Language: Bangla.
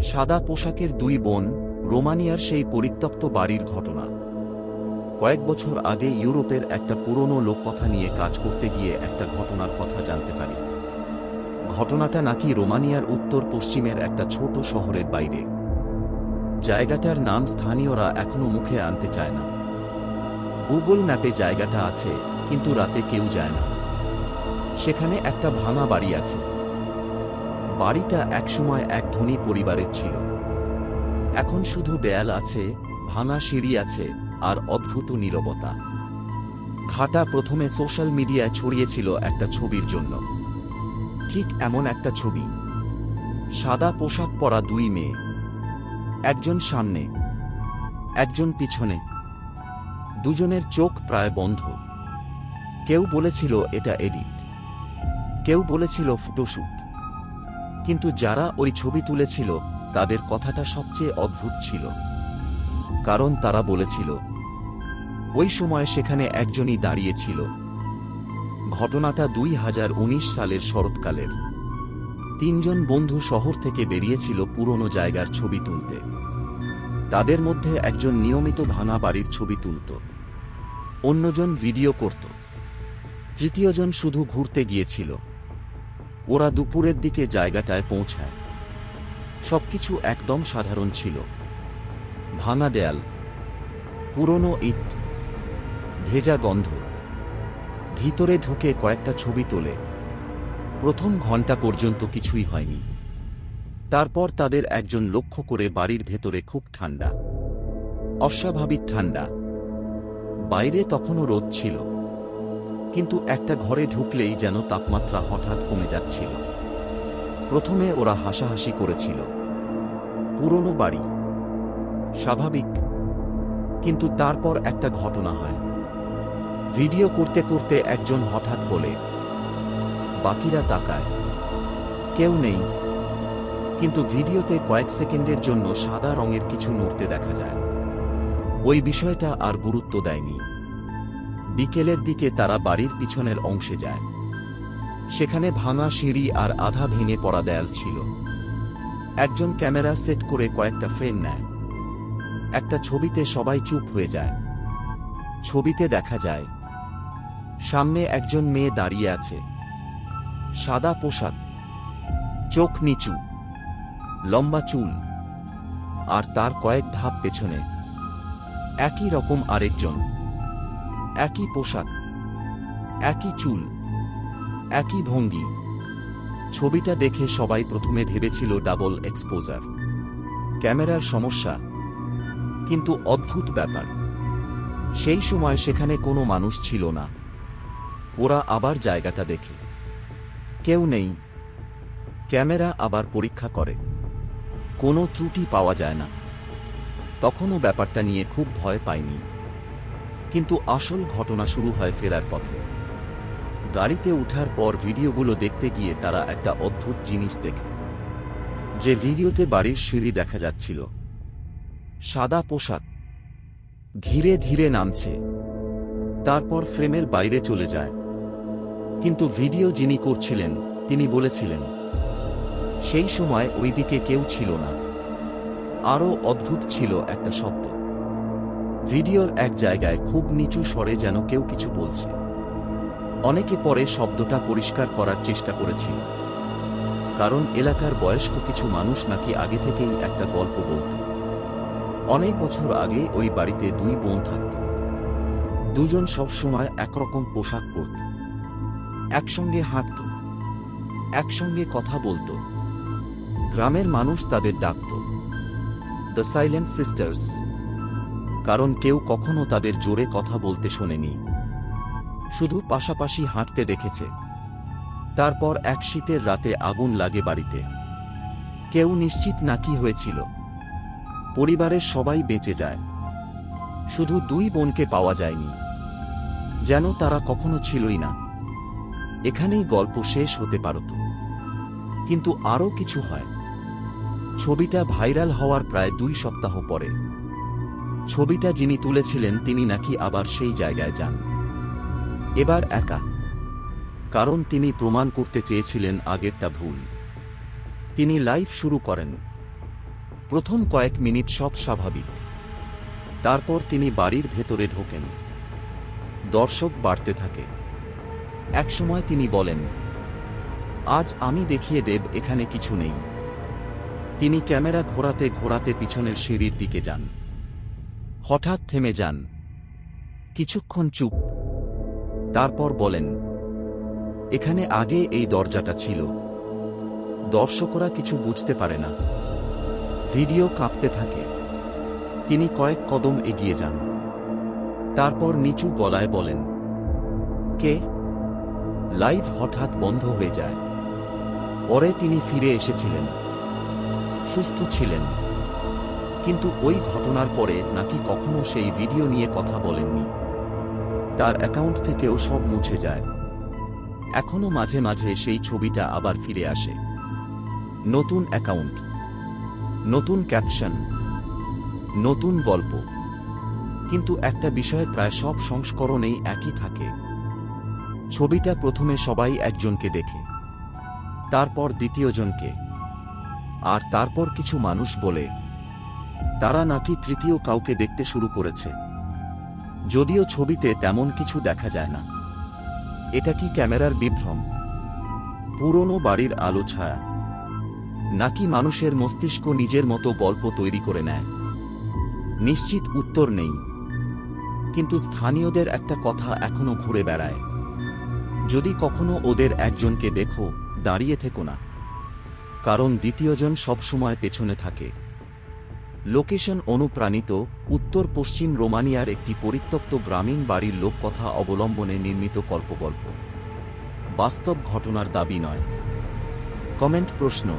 সাদা পোশাকের দুই বোন, রোমানিয়ার সেই পরিত্যক্ত বাড়ির ঘটনা। কয়েক বছর আগে ইউরোপের একটা পুরনো লোককথা নিয়ে কাজ করতে গিয়ে একটা ঘটনার কথা জানতে পারি। ঘটনাটা নাকি রোমানিয়ার উত্তর পশ্চিমের একটা ছোট শহরের বাইরে। জায়গাটার নাম স্থানীয়রা এখনো মুখে আনতে চায় না। গুগল ম্যাপে জায়গাটা আছে, কিন্তু রাতে কেউ যায় না। সেখানে একটা ভাঙা বাড়ি আছে। বাড়িটা একসময় এক ধনী পরিবারের ছিল। এখন শুধু দেয়াল আছে, ভাঙা সিঁড়ি আছে, আর অদ্ভুত নীরবতা। ঘাটা প্রথমে সোশ্যাল মিডিয়ায় ছড়িয়েছিল একটা ছবির জন্য। ঠিক এমন একটা ছবি। সাদা পোশাক পরা দুই মেয়ে, একজন সামনে, একজন পিছনে। দুজনের চোখ প্রায় বন্ধ। কেউ বলেছিল এটা এডিট, কেউ বলেছিল ফটোশুট। কিন্তু যারা ওই ছবি তুলেছিল তাদের কথাটা সবচেয়ে অদ্ভুত ছিল। কারণ তারা বলেছিল ওই সময় সেখানে একজনই দাঁড়িয়েছিল। ঘটনাটা 2019 সালের শরৎকালের। তিনজন বন্ধু শহর থেকে বেরিয়েছিল পুরনো জায়গার ছবি তুলতে। তাদের মধ্যে একজন নিয়মিত ভাঙা বাড়ির ছবি তুলত, অন্যজন ভিডিও করত, তৃতীয়জন শুধু ঘুরতে গিয়েছিল। ওরা দুপুরের দিকে জায়গাটায় পৌঁছায়। সবকিছু একদম সাধারণ ছিল। ভাঙা দেয়াল, পুরনো ইট, ভেজা গন্ধ। ভিতরে ঢুকে কয়েকটা ছবি তোলে। প্রথম ঘন্টা পর্যন্ত কিছুই হয়নি। তারপর তাদের একজন লক্ষ্য করে বাড়ির ভেতরে খুব ঠান্ডা, অস্বাভাবিক ঠান্ডা। বাইরে তখনও রোদ ছিল, কিন্তু একটা ঘরে ঢুকলেই যেন তাপমাত্রা হঠাৎ কমে যাচ্ছিল। প্রথমে ওরা হাসাহাসি করেছিল। পুরনো বাড়ি, স্বাভাবিক। কিন্তু তারপর একটা ঘটনা হয়। ভিডিও করতে করতে একজন হঠাৎ বলে, বাকিরা তাকায়, কেউ নেই। কিন্তু ভিডিওতে কয়েক সেকেন্ডের জন্য সাদা রঙের কিছু নড়তে দেখা যায়। ওই বিষয়টা আর গুরুত্ব দেয়নি। বিকেলের দিকে তারা বাড়ির পিছনের অংশে যায়। সেখানে ভাঙা সিঁড়ি আর আধা ভেঙে পড়া দেয়াল ছিল। একজন ক্যামেরা সেট করে কয়েকটা ফ্রেম নেয়। একটা ছবিতে সবাই চুপ হয়ে যায়। ছবিতে দেখা যায় সামনে একজন মেয়ে দাঁড়িয়ে আছে, সাদা পোশাক, চোখ নিচু, লম্বা চুল। আর তার কয়েক ধাপ পেছনে একই রকম আরেকজন, একই পোশাক, একই চুল, একই ভঙ্গি। ছবিটা দেখে সবাই প্রথমে ভেবেছিল ডাবল এক্সপোজার, ক্যামেরার সমস্যা। কিন্তু অদ্ভুত ব্যাপার, সেই সময় সেখানে কোনো মানুষ ছিল না। ওরা আবার জায়গাটা দেখে, কেউ নেই। ক্যামেরা আবার পরীক্ষা করে, কোনো ত্রুটি পাওয়া যায় না। তখনও ব্যাপারটা নিয়ে খুব ভয় পায়নি। কিন্তু আসল ঘটনা শুরু হয় ফেরার পথে। গাড়িতে ওঠার পর ভিডিওগুলো দেখতে গিয়ে তারা একটা অদ্ভুত জিনিস দেখে। যে ভিডিওতে বাড়ির সিঁড়ি দেখা যাচ্ছিল, সাদা পোশাক ধীরে ধীরে নামছে, তারপর ফ্রেমের বাইরে চলে যায়। কিন্তু ভিডিও যিনি করছিলেন তিনি বলেছিলেন সেই সময় ওইদিকে কেউ ছিল না। আরও অদ্ভুত ছিল একটা শব্দ। ভিডিওর এক জায়গায় খুব নিচু স্বরে যেন কেউ কিছু বলছে। অনেকে পরে শব্দটা পরিষ্কার করার চেষ্টা করেছিল, কারণ এলাকার বয়স্ক কিছু মানুষ নাকি আগে থেকেই একটা গল্প বলত। অনেক বছর আগে ওই বাড়িতে দুই বোন থাকত। দুজন সবসময় একরকম পোশাক পরত, একসঙ্গে হাঁটত, একসঙ্গে কথা বলত। গ্রামের মানুষ তাদের ডাকত দ্য সাইলেন্ট সিস্টার্স, কারণ কেউ কখনো তাদের জোরে কথা বলতে শোনেনি, শুধু পাশাপাশি হাঁটতে দেখেছে। তারপর এক শীতের রাতে আগুন লাগে বাড়িতে। কেউ নিশ্চিত না কি হয়েছিল। পরিবারের সবাই বেঁচে যায়, শুধু দুই বোনকে পাওয়া যায়নি, যেন তারা কখনো ছিলই না। এখানেই গল্প শেষ হতে পারত, কিন্তু আরও কিছু হয়। ছবিটা ভাইরাল হওয়ার প্রায় 2 সপ্তাহ পরে ছবিটা যিনি তুলেছিলেন তিনি নাকি আবার সেই জায়গায় যান, এবার একা। কারণ তিনি প্রমাণ করতে চেয়েছিলেন আগেরটা ভুল। তিনি লাইভ শুরু করেন। প্রথম কয়েক মিনিট সব স্বাভাবিক। তারপর তিনি বাড়ির ভেতরে ঢোকেন। দর্শক বাড়তে থাকে। একসময় তিনি বলেন, আজ আমি দেখিয়ে দেব এখানে কিছু নেই। তিনি ক্যামেরা ঘোরাতে ঘোরাতে পিছনের সিঁড়ির দিকে যান। হঠাৎ থেমে যান। কিছুক্ষণ চুপ। তারপর বলেন, এখানে আগে এই দরজাটা ছিল। দর্শকরা কিছু বুঝতে পারে না। ভিডিও কাঁপতে থাকে। তিনি কয়েক কদম এগিয়ে যান। তারপর নিচু গলায় বলেন, কে? লাইভ হঠাৎ বন্ধ হয়ে যায়। পরে তিনি ফিরে এসেছিলেন। সুস্থ ছিলেন। কিন্তু ওই ঘটনার পরে নাকি কখনো সেই ভিডিও নিয়ে কথা বলেননি। তার অ্যাকাউন্ট থেকেও সব মুছে যায়। এখনো মাঝে মাঝে সেই ছবিটা আবার ফিরে আসে। নতুন অ্যাকাউন্ট, নতুন ক্যাপশন, নতুন গল্প। কিন্তু একটা বিষয় প্রায় সব সংস্করণেই একই থাকে। ছবিটা প্রথমে সবাই একজনকে দেখে, তারপর দ্বিতীয়জনকে, আর তারপর কিছু মানুষ বলে তারা নাকি তৃতীয় কাউকে দেখতে শুরু করেছে। যদিও ছবিতে তেমন কিছু দেখা যায় না। এটা কি ক্যামেরার বিভ্রম, পুরনো বাড়ির আলো ছায়া, নাকি মানুষের মস্তিষ্ক নিজের মতো গল্প তৈরি করে নেয়? নিশ্চিত উত্তর নেই। কিন্তু স্থানীয়দের একটা কথা এখনো ঘুরে বেড়ায়, যদি কখনো ওদের একজনকে দেখো, দাঁড়িয়ে থেকো না, কারণ দ্বিতীয়জন সবসময় পেছনে থাকে। লোকেশন অনুপ্রাণিত উত্তর পশ্চিম রোমানিয়ার একটি পরিত্যক্ত গ্রামীণ বাড়ির লোককথা অবলম্বনে নির্মিত কল্পগল্প। বাস্তব ঘটনার দাবি নয়। কমেন্ট প্রশ্ন।